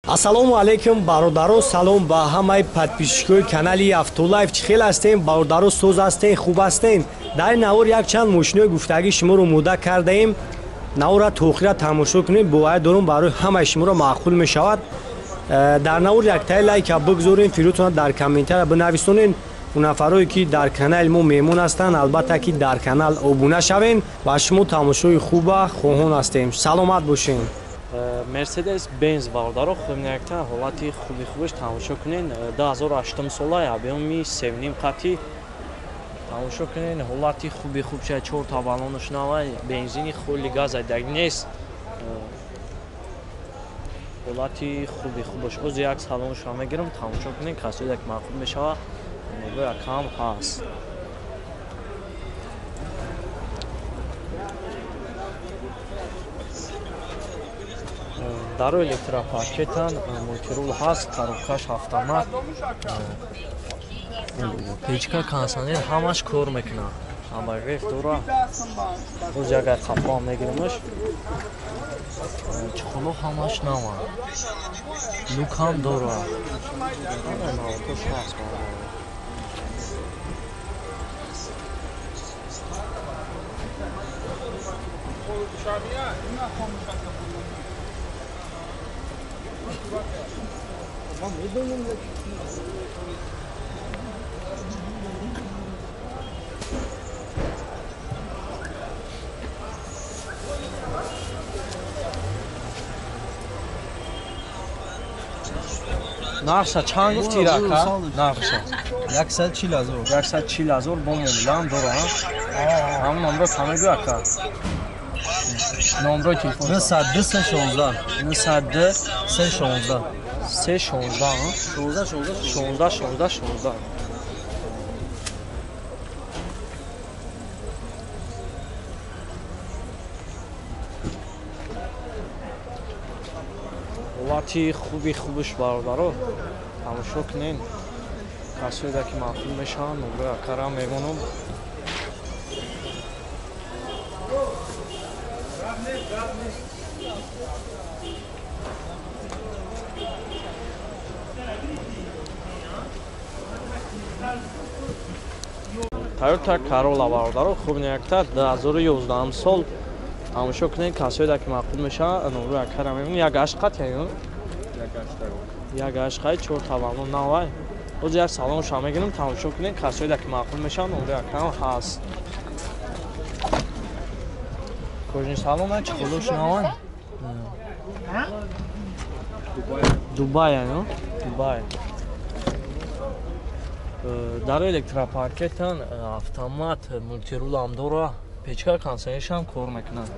ассалому алайкум бародаро, салом ба ҳамаи подписчикои канали Автолайф. чӣ хел ҳастем бародаро? соз ҳастем, хуб ҳастем? дар ин навор якчанд мошинои гуфтагии шуморо омода кардаем. навора то охира тамошо кунед, боварӣ дорам барои ҳамаи шуморо маъқул мешавад. дар навор яктай лайка бигзорем, фирӯтона дар комментария бинависонед. нафарое ки дар канали мо меҳмон ҳастанд, албатта ки дар канал обуна шавен. ба шумо тамошои хуба хоҳон ҳастем. саломат бошед. Mercedes Benz бародаро, хубнактан ҳолати хубиш тамошо кунед. 2008 сола объеми 7.5 қати тамошо кунед. ҳолати хубша 4 та баллонаш навай, бензини холи газа даг нест. ҳолати хубаш. оз як салоншо мегирам, тамошо кунед. касои ки маъқул мешава, ноби якам ҳаст. дар электропакетан мультирул ҳаст, коробкаш автомат, печка кондитсионер ҳамаш кор мекунад. обогрев дора. оз яга қафо мегирамаш. чухло ҳамаш нава. лукам дора. навотош ҳаст. нақша чанд гуфти рака? нақша 140,000 бо муомилаам дора. ҳамн номро тамегӯ ака. номрои телефон 92 92 316 16. ҳолати хубиш бародаро, тамошо кунед. касои ки маъқул мешаванд, номрои акарам мемонам. Toyota Corolla бародаро, хубнактар 2011 сол. тамошо кунед. касои ки маъқул мешаванд, номрои акарам мемонам. як ашқат яён? як ашқат 4 та баллон навай. оз як салоншо мегирам, тамошо кунед. касои ки маъқул мешаванд, номрои акарам ҳаст. кожни салон чухлош навай. Дубай яён? Дубай. дар электропакетан автомат мультирул ҳам дора. печка кондитсионерш ҳам кор мекунад.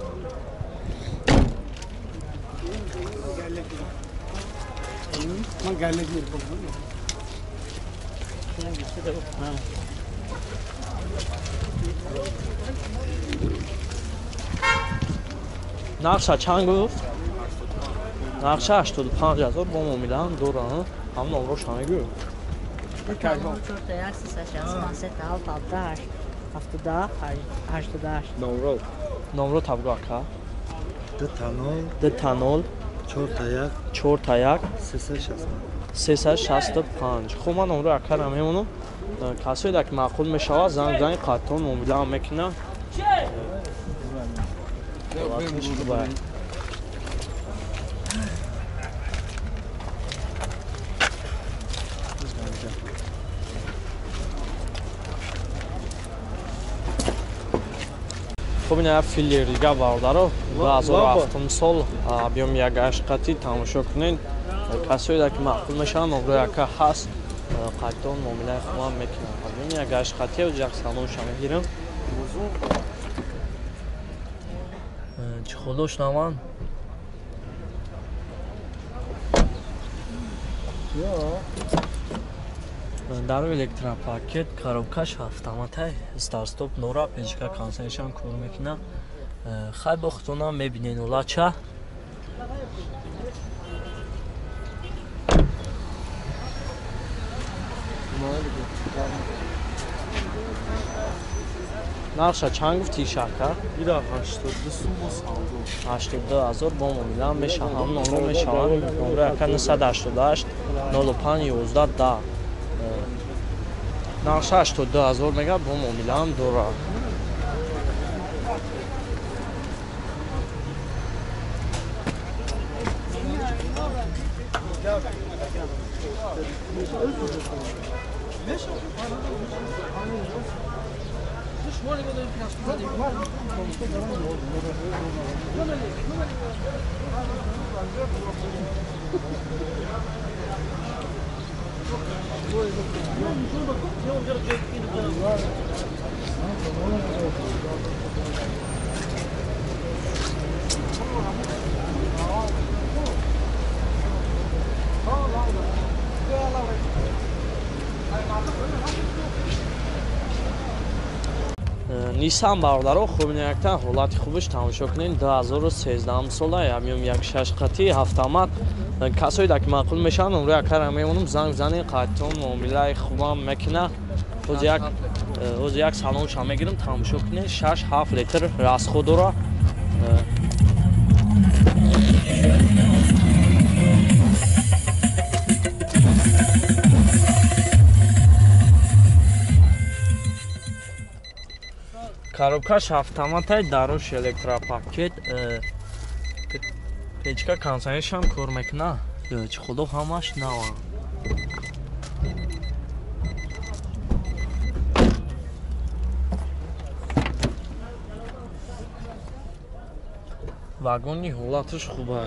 нақша чанд гуфт? нақша 85,000 бо муомилаам дора. ҳам номрош мегӯ. номро табгӯ ака. 20 41 365. хуб, ман номрои акара мемонам. касои ки маъқул мешавад, занги қаттон муомилаам мекунад. خب این فیلر دیگه باردارو 2007 سال بیام یک عشقتی تماشا کنین. کسایی که معقول میشن نمره یک هست قطعا معامله خوب میکنن. بیام یک عشقتی و یک سالونش میگیرم. چه خودش نمان؟ дар электропакет коробкаш автоматай старт-стоп нора, печка кондитсионершам кор мекунад. хай бо худтонам мебинен улача. نقشه چند گفتی شکر؟ اینا 82 سوم و سالدو 82000 با ما میدم میشه هم نمره میشه نمره اکر 988 05 11 10 نقشه 82000 میگه با ما میدم دوره نیسان برادرها خوب نیاکتن حالت خوبش تماشا کنین 2013 ساله همیم یک شش قطعی هفتمت کسایی که معقول میشن نمره اکر میمونم زنگ زنی قطعون معامله خوبم میکنه روز یک سالونش هم میگیرم تماشا کنین 6-7 لیتر راسخو داره коробкаш автоматай дарош электропакет печка консонишам кор мекуна чӣ худо ҳамаш нава вагони ҳолаташ хуба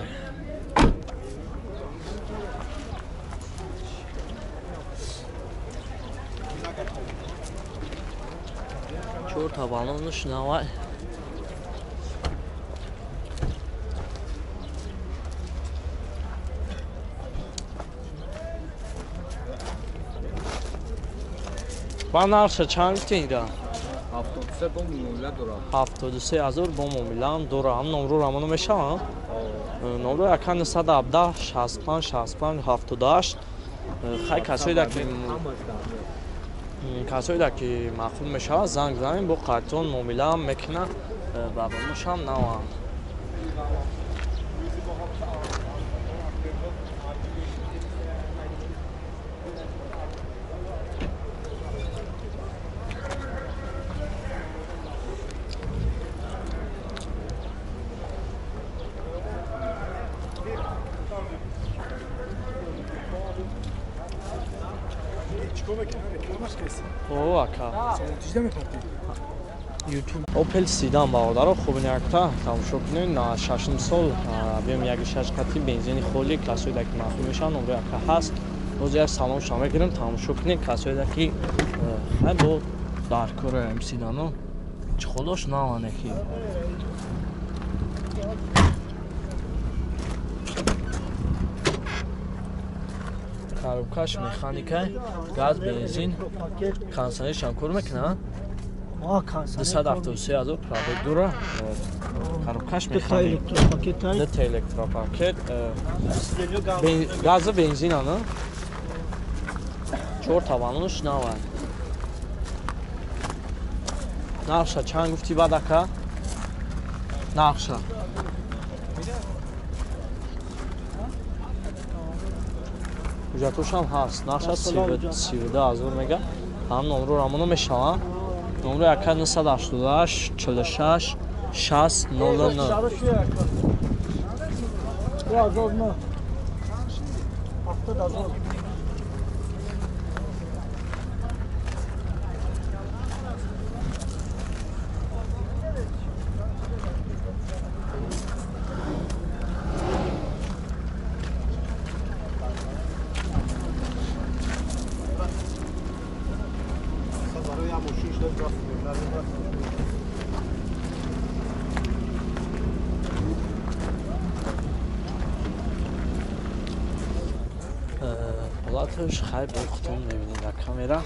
чорта балонаш нава ба нарша чанд гуфтинга 73 бом муомила дора 73000 бо муомилаам дора ҳам номру рамоно мешавам номру яка 917 65 65 78 хай касоида ки маъқул мешавад занг занем бо қартон муомилаам мекунад ба бонушам нава опел сидан бародаро хубинякта тамошо кунед 6 сол биём 1.6 қати бензини холӣ касоида ки маъқул мешаванд номро яка ҳаст рози як салоншо мегирем тамошо кунед касоида ки хай бо даркораем сидано чӣ худош наванеки коробкаш механика газ бензин консонишам кор мекунад 273000 пробег дура коробкаш механик дт электропакет газа бензина на 4 балонш нава нақша чанд гуфти бадака нақша ҳуҷҷатошам ҳаст нақша 32000 мега ҳам номру рамоно мешавам номро яка 988 46 60 09 حالتش خیلی بختون میبینید در کامera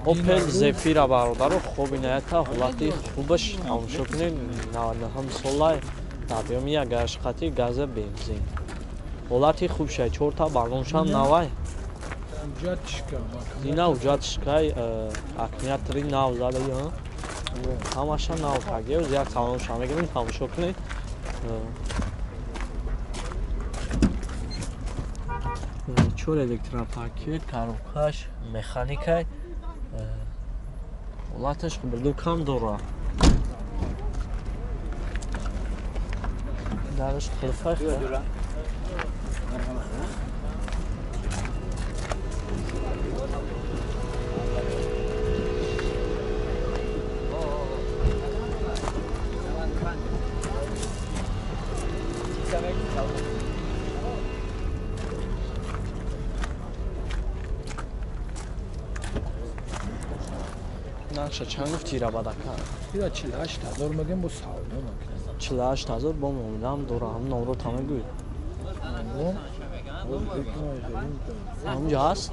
اوپل زفیر برادر خوب اینایتا حالتی خوبش تماشا کنید 99 ساله تابعیمی یک قطعی گاز بنزین ҳолати хуб шай 4 та барномашам навай Уҷатишка. дина уҷатишкай акниятри нав зада ё ҳамаша нав кагез як тамомаша мегирем тамошо кунед чор электропакет коробкаш механикай ҳолаташ хуб кам дора дараш қилфай нақша чанд гуфти рабадака Ира 48,000 мегем бо савдо макнем. 48000 бо момидам дора ҳам номро тамагӯй ҳамҷо ҳаст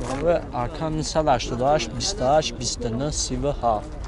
номро аркан 188 28 29 37